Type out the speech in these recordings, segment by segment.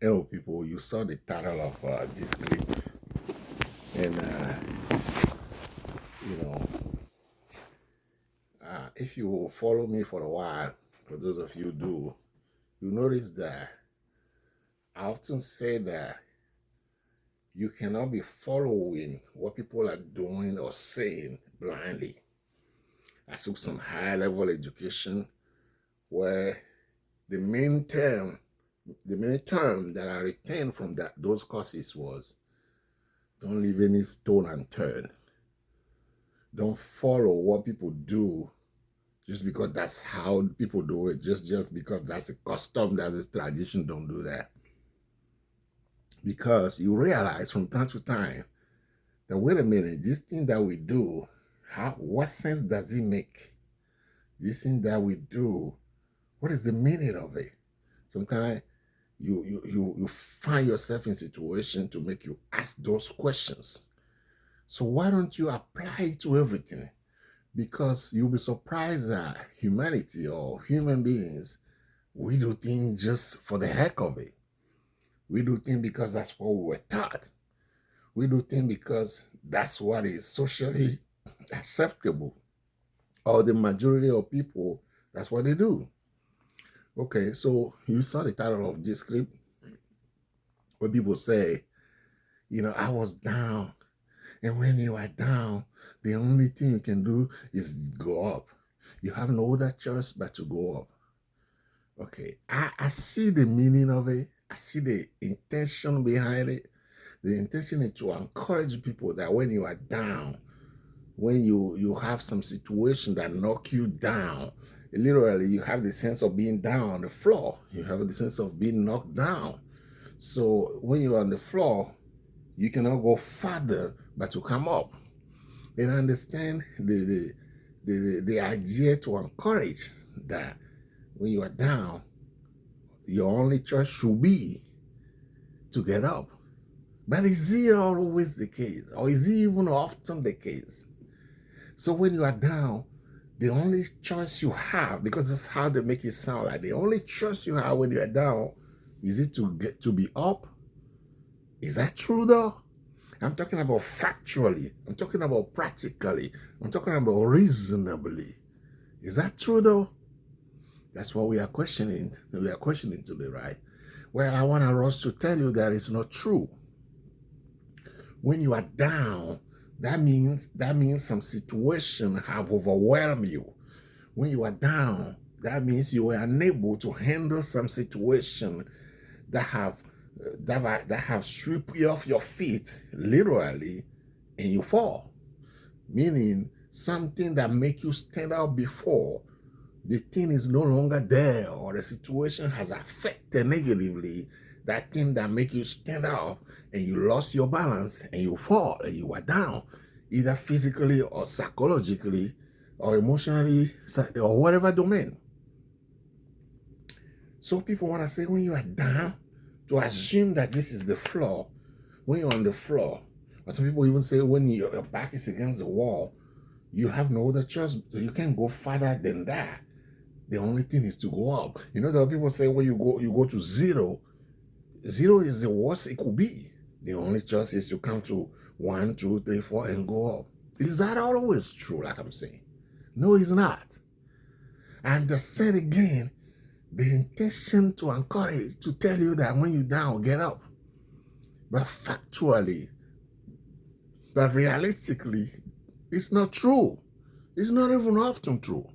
Hello, people. You saw the title of this clip, and you know, if you follow me for a while, for those of you who do, you notice that I often say that you cannot be following what people are doing or saying blindly. I took some high-level education where the main term, the main term that I retained from those courses was, don't leave any stone unturned. Don't follow what people do just because that's how people do it, just because that's a custom, that's a tradition. Don't do that. Because you realize from time to time that, wait a minute, this thing that we do, what sense does it make? This thing that we do, what is the meaning of it? Sometimes you find yourself in situation to make you ask those questions. So why don't you apply it to everything? Because you'll be surprised that humanity or human beings, we do things just for the heck of it. We do things because that's what we were taught. We do things because that's what is socially acceptable. Or the majority of people, that's what they do. Okay, so you saw the title of this clip where people say, I was down. And when you are down, the only thing you can do is go up. You have no other choice but to go up. Okay, I see the meaning of it. I see the intention behind it. The intention is to encourage people that when you are down, when you have some situation that knock you down, literally you have the sense of being down on the floor. You have the sense of being knocked down. So when you're on the floor, you cannot go further but to come up. And I understand the idea to encourage that when you are down, your only choice should be to get up. But is it always the case? Or is it even often the case? So when you are down, the only choice you have, because that's how they make it sound like, the only choice you have when you are down, is it to get to be up? Is that true though? I'm talking about factually. I'm talking about practically. I'm talking about reasonably. Is that true though? That's what we are questioning. We are questioning today, right? Well, I want us to tell you that it's not true. When you are down, that means some situation have overwhelmed you. When you are down, that means you are unable to handle some situation that have swept you off your feet, literally, and you fall. Meaning something that make you stand out before, the thing is no longer there, or the situation has affected negatively that thing that make you stand out, and you lost your balance and you fall and you are down, either physically or psychologically or emotionally or whatever domain. So people want to say when you are down, to assume that this is the floor, when you're on the floor, or some people even say when your back is against the wall, you have no other choice. You can't go further than that. The only thing is to go up. There are people say when you go to zero. Zero is the worst it could be. The only choice is to come to 1, 2, 3, 4 and go up. Is that always true, like I'm saying? No, it's not. And just said again, the intention to encourage, to tell you that when you're down, get up. But factually, but realistically, it's not true. It's not even often true.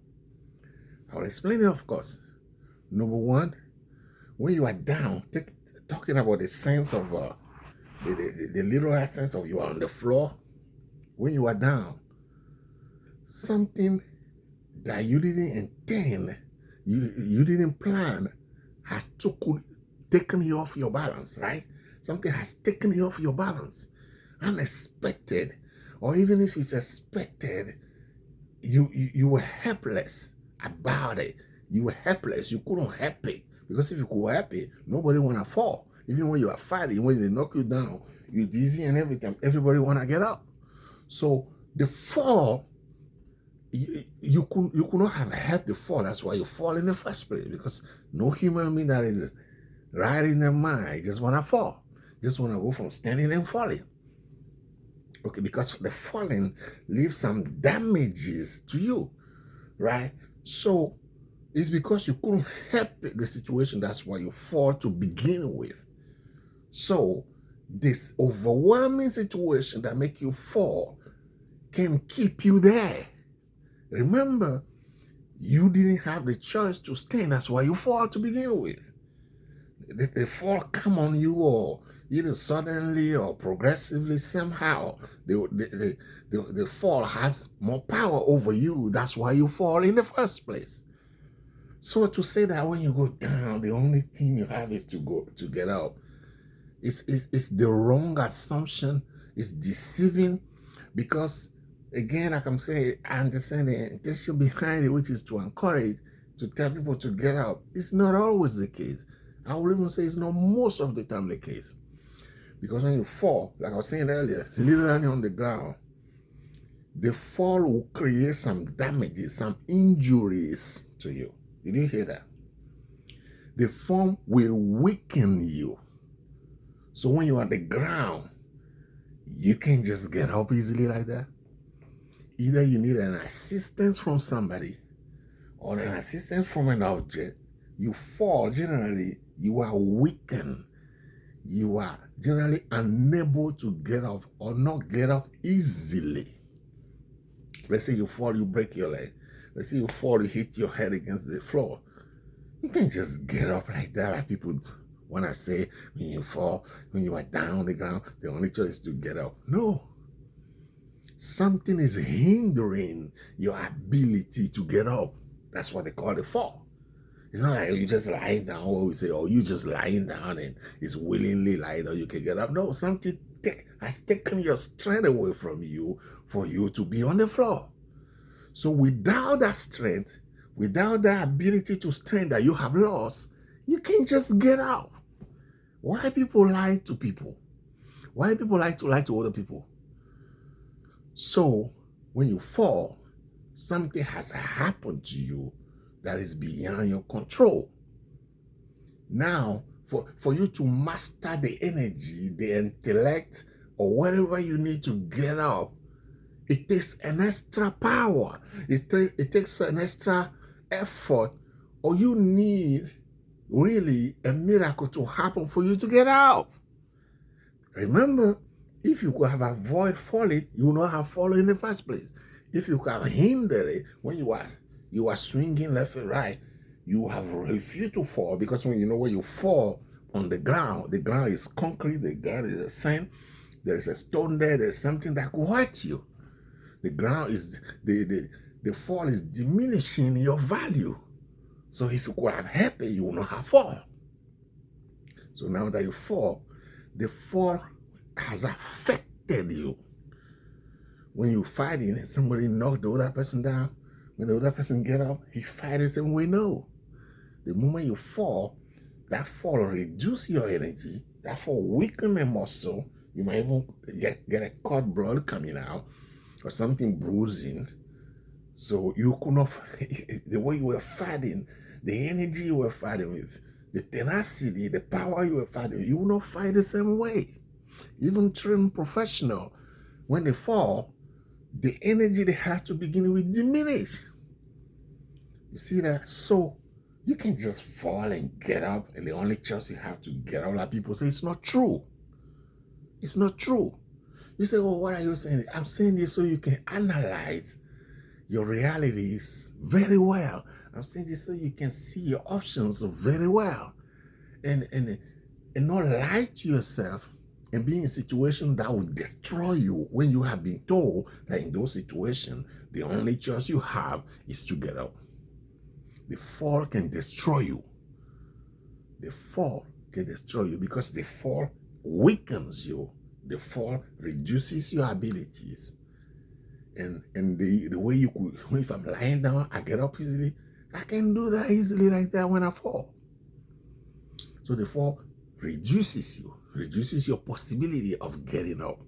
I'll explain it, of course. Number one, when you are down, talking about the sense of the literal sense of you are on the floor. When you are down, something that you didn't intend, you didn't plan, has taken you off your balance, right? Something has taken you off your balance, unexpected, or even if it's expected, you were helpless about it. You were helpless. You couldn't help it, because if you could help it, nobody wanna fall. Even when you are fighting, when they knock you down, you're dizzy and everything. Everybody wanna get up. So the fall, you could not have helped the fall. That's why you fall in the first place, because no human being that is right in their mind, just want to fall, just want to go from standing and falling. Okay, because the falling leaves some damages to you, right? So it's because you couldn't help the situation. That's why you fall to begin with. So this overwhelming situation that make you fall can keep you there. Remember, you didn't have the choice to stand. That's why you fall to begin with. The fall come on you, or either suddenly or progressively somehow. The fall has more power over you. That's why you fall in the first place. So to say that when you go down, the only thing you have is to get up, it's the wrong assumption. It's deceiving, because again, like I'm saying, I understand the intention behind it, which is to encourage, to tell people to get up. It's not always the case. I will even say it's not most of the time the case. Because when you fall, like I was saying earlier, literally on the ground, the fall will create some damages, some injuries to you. Did you hear that? The fall will weaken you. So when you're on the ground, you can't just get up easily like that. Either you need an assistance from somebody or an assistance from an object. You fall, generally, you are weakened. You are generally unable to get off or not get off easily. Let's say you fall, you break your leg. Let's say you fall, you hit your head against the floor. You can't just get up like that, like people when I say when you fall, when you are down on the ground, the only choice is to get up. No. Something is hindering your ability to get up. That's what they call the fall. It's not like you just lying down, or we say, oh, you just lying down and it's willingly lying down, you can get up. No, something has taken your strength away from you for you to be on the floor. So without that strength, without that ability to stand that you have lost, you can't just get up. Why people lie to people? Why people like to lie to other people? So when you fall, something has happened to you that is beyond your control. Now, for you to master the energy, the intellect, or whatever you need to get up, it takes an extra power. It takes an extra effort, or you need really a miracle to happen for you to get up. Remember, if you could have avoided falling, you would not have fallen in the first place. If you could have hindered it when you are swinging left and right, you have refused to fall, because when you fall on the ground is concrete, the ground is a sand, there's a stone there, there's something that could hurt you. The ground is, the fall is diminishing your value. So if you could have helped it, you would not have fallen. So now that you fall, the fall has affected you. When you're fighting and somebody knocked the other person down, when the other person get up, he fight the same way. No. The moment you fall, that fall reduce your energy, that fall weaken the muscle. You might even get a cut blood coming out or something bruising. So you could not, the way you were fighting, the energy you were fighting with, the tenacity, the power you were fighting with, you will not fight the same way. Even trained professional, when they fall, the energy they have to begin with diminish. You see that? So you can just fall and get up, and the only choice you have to get up, like people say, it's not true. It's not true. You say, well, what are you saying? I'm saying this so you can analyze your realities very well. I'm saying this so you can see your options very well. And not lie to yourself and be in a situation that will destroy you when you have been told that in those situations, the only choice you have is to get up. The fall can destroy you. The fall can destroy you because the fall weakens you. The fall reduces your abilities. And the way you could, if I'm lying down, I get up easily. I can do that easily like that when I fall. So the fall reduces you, reduces your possibility of getting up.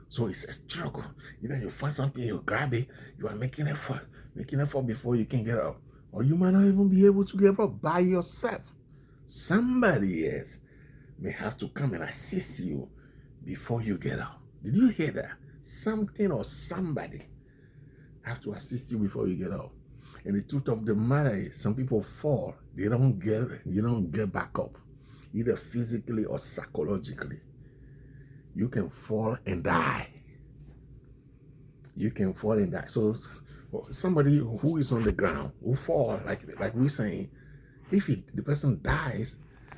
So it's a struggle. You find something, you grab it, you are making effort before you can get up. Or you might not even be able to get up by yourself. Somebody else may have to come and assist you before you get up. Did you hear that? Something or somebody have to assist you before you get up. And the truth of the matter is, some people fall. You don't get back up, either physically or psychologically. You can fall and die. You can fall and die. So somebody who is on the ground, who fall, like we're saying, if the person dies,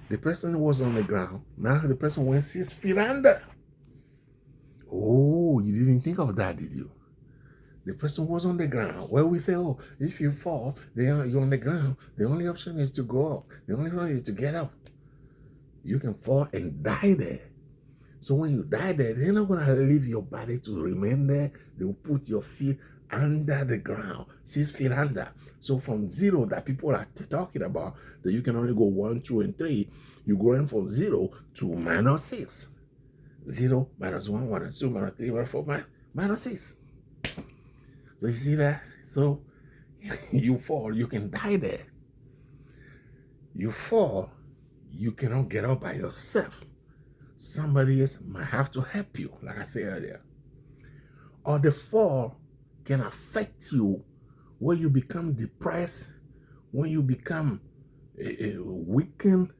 the person was on the ground, now the person went 6 feet under. Oh, you didn't think of that, did you? The person was on the ground. Well, we say, oh, if you fall, you're on the ground. The only option is to go up. The only option is to get up. You can fall and die there. So when you die there, they're not going to leave your body to remain there. They will put your feet under the ground, 6 feet under. So from 0 that people are talking about, that you can only go 1, 2, and 3, you're going from 0 to -6. 0, -1, -2, -3, -4, -6. So you see that? So you fall, you can die there. You fall, you cannot get up by yourself. Somebody else might have to help you, like I said earlier. Or the fall can affect you when you become depressed, when you become weakened,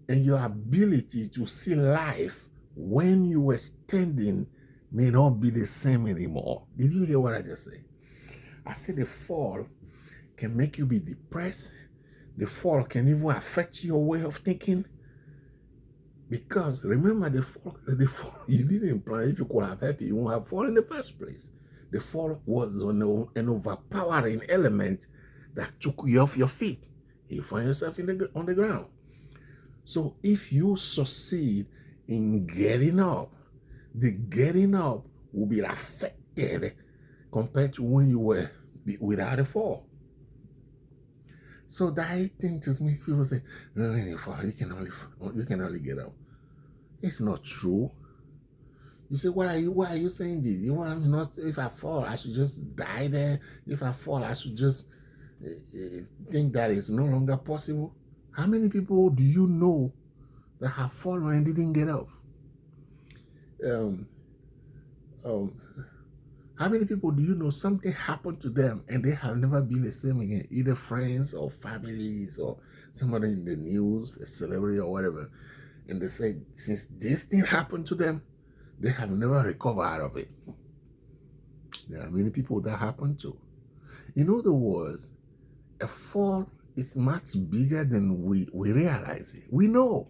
and your ability to see life when you were standing may not be the same anymore. Did you hear what I just said? I said the fall can make you be depressed. The fall can even affect your way of thinking. Because remember, the fall you didn't plan. If you could have helped, you wouldn't have fallen in the first place. The fall was an overpowering element that took you off your feet. You find yourself on the ground. So if you succeed in getting up, the getting up will be affected compared to when you were without a fall. So that thing to make people say, no, when you fall, you can only get up. It's not true. You say, why are you saying this? You want me not? If I fall, I should just die there. If I fall, I should just think that it's no longer possible. How many people do you know that have fallen and didn't get up? How many people do you know something happened to them and they have never been the same again? Either friends or families or somebody in the news, a celebrity or whatever. And they say, since this thing happened to them, they have never recovered out of it. There are many people that happen to. In other words, a fall is much bigger than we realize it. We know.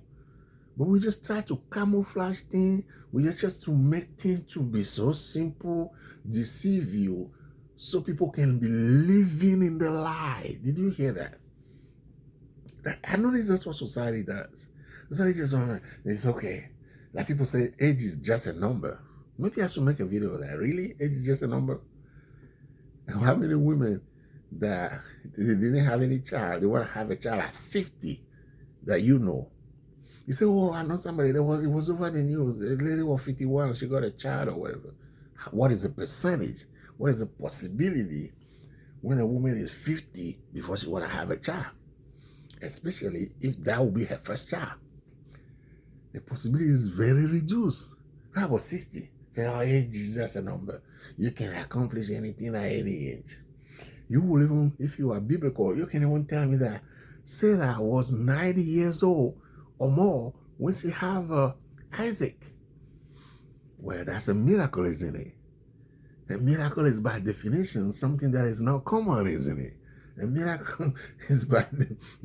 But we just try to camouflage things. We just to make things to be so simple, deceive you, so people can be living in the lie. Did you hear that? I notice that's what society does. Society just it's okay. Like people say, age is just a number. Maybe I should make a video of that. Really? Age is just a number? How many women that they didn't have any child, they want to have a child at 50 that you know? You say, oh, I know somebody it was over the news. A lady was 51, she got a child or whatever. What is the percentage? What is the possibility when a woman is 50 before she want to have a child? Especially if that will be her first child. The possibility is very reduced. How about 60? Say, oh, age is just a number. You can accomplish anything at any age. You will even, if you are biblical, you can even tell me that Sarah was 90 years old or more when she have Isaac. Well, that's a miracle, isn't it? A miracle is by definition something that is not common, isn't it? A miracle is by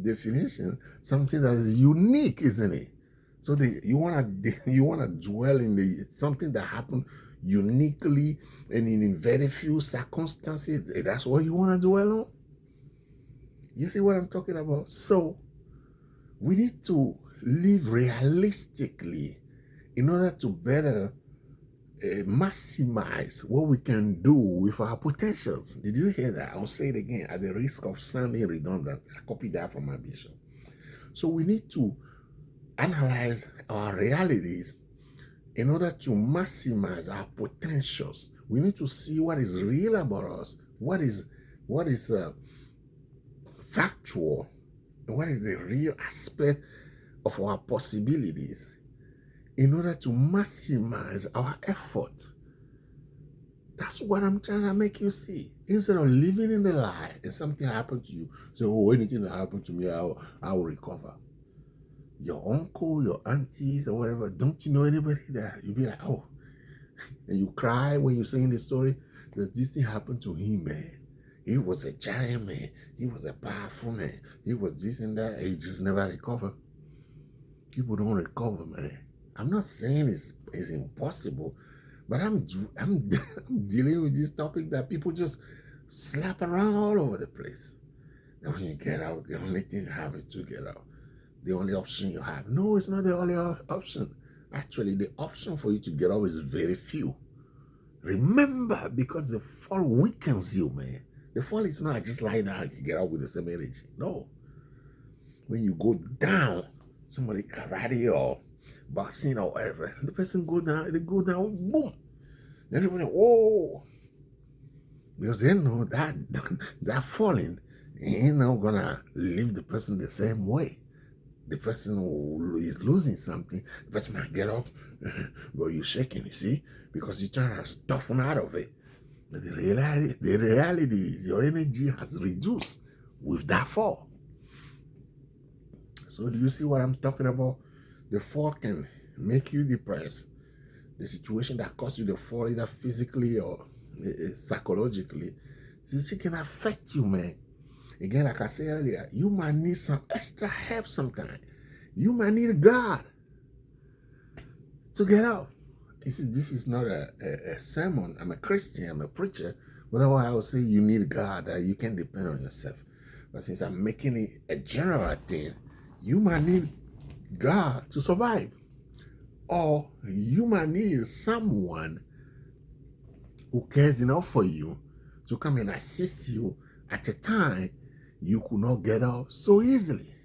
definition something that is unique, isn't it? So you wanna dwell in something that happened uniquely and in very few circumstances. That's what you wanna dwell on. You see what I'm talking about? So we need to live realistically in order to better maximize what we can do with our potentials. Did you hear that? I'll say it again at the risk of sounding redundant. I copied that from my bishop. So we need to analyze our realities in order to maximize our potentials. We need to see what is real about us, what is factual, and what is the real aspect of our possibilities in order to maximize our effort. That's what I'm trying to make you see. Instead of living in the lie and something happened to you, say, oh, anything that happened to me, I will recover. Your uncle, your aunties, or whatever, don't you know anybody that you'll be like, oh, and you cry when you're saying the story that this thing happened to him, man. He was a giant man. He was a powerful man. He was this and that. He just never recovered. People don't recover, man. I'm not saying it's impossible, but I'm dealing with this topic that people just slap around all over the place. And when you get out, the only thing you have is to get out. The only option you have. No, it's not the only option. Actually, the option for you to get out is very few. Remember, because the fall weakens you, man. The fall is not just lying down and you get out with the same energy. No. When you go down, somebody karate or boxing or whatever, the person go down, they go down, boom. Everybody, whoa. Because they know that that falling ain't not gonna leave the person the same way. The person who is losing something, the person might get up, but you're shaking, you see, because you're trying to toughen out of it. But the reality is your energy has reduced with that fall. So do you see what I'm talking about? The fall can make you depressed. The situation that caused you the fall, either physically or psychologically, it can affect you, man. Again, like I said earlier, you might need some extra help sometimes. You might need God to get out. You see, this is not a sermon. I'm a Christian, I'm a preacher. But I would say you need God, that you can depend on yourself. But since I'm making it a general thing, you might need God to survive. Or you might need someone who cares enough for you to come and assist you at a time you could not get out so easily.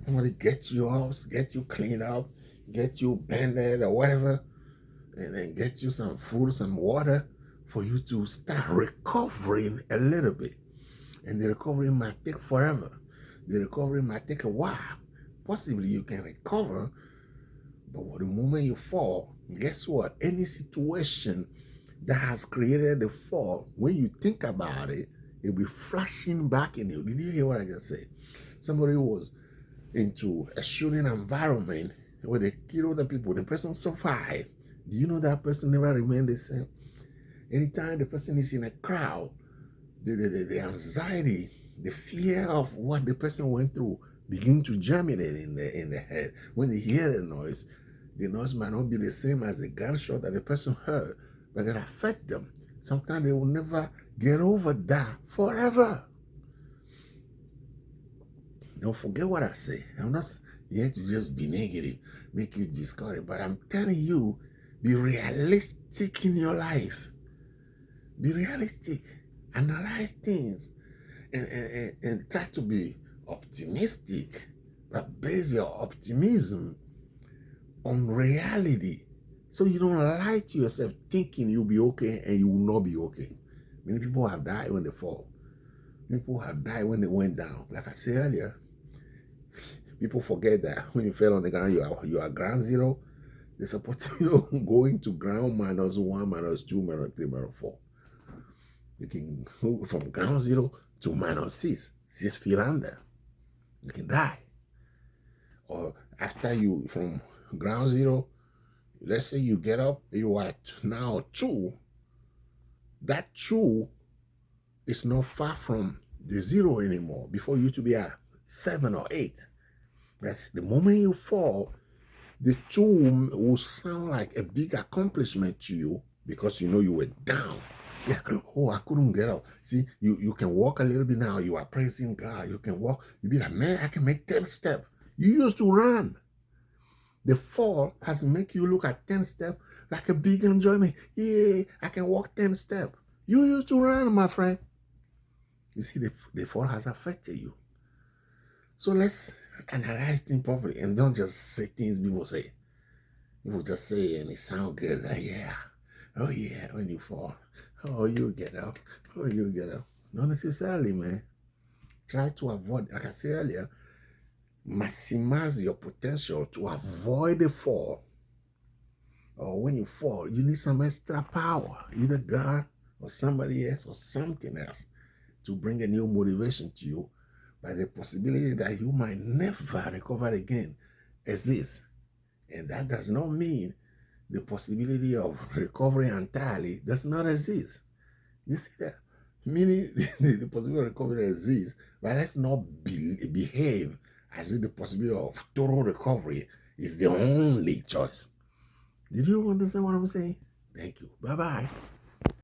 Somebody get you out, get you cleaned up, get you banded or whatever, and then get you some food, some water for you to start recovering a little bit. And the recovery might take forever. The recovery might take a while. Possibly you can recover, but the moment you fall, guess what? Any situation that has created the fall, when you think about it, it'll be flashing back in you. Did you hear what I just said? Somebody was into a shooting environment where they killed other people. The person survived. Do you know that person never remained the same? Anytime the person is in a crowd, the anxiety, the fear of what the person went through begin to germinate in the head. When they hear the noise might not be the same as the gunshot that the person heard, but it affects them. Sometimes they will never get over that forever. Don't forget what I say. I'm not here to just be negative, make you discouraged, but I'm telling you, be realistic in your life. Be realistic. Analyze things and try to be optimistic, but base your optimism on reality. So you don't lie to yourself thinking you'll be okay and you will not be okay. Many people have died when they fall. People have died when they went down. Like I said earlier, people forget that when you fell on the ground, you are ground zero. They're supposed to going to ground -1, -2, -3, -4. You can go from ground zero to -6, 6 feet under. You can die. Or after you, from ground zero, let's say you get up, you are now 2. That 2 is not far from the 0 anymore. Before you used to be at 7 or 8. That's the moment you fall, the 2 will sound like a big accomplishment to you because you know you were down. Yeah, oh, I couldn't get up. See, you can walk a little bit now. You are praising God. You can walk. You be like, man, I can make 10 steps. You used to run. The fall has make you look at 10 steps like a big enjoyment. Yeah, I can walk 10 steps. You used to run, my friend. You see, the fall has affected you. So let's analyze things properly and don't just say things people say. People just say and it sounds good. Like, yeah. Oh, yeah, when you fall. Oh, you get up. Oh, you get up. Not necessarily, man. Try to avoid, like I said earlier, maximize your potential to avoid the fall. Or when you fall, you need some extra power, either God or somebody else or something else, to bring a new motivation to you. By the possibility that you might never recover again exists. And that does not mean the possibility of recovery entirely does not exist. You see that? Meaning the possibility of recovery exists, but let's not behave as if the possibility of total recovery is the only choice. Did you understand what I'm saying? Thank you. Bye-bye.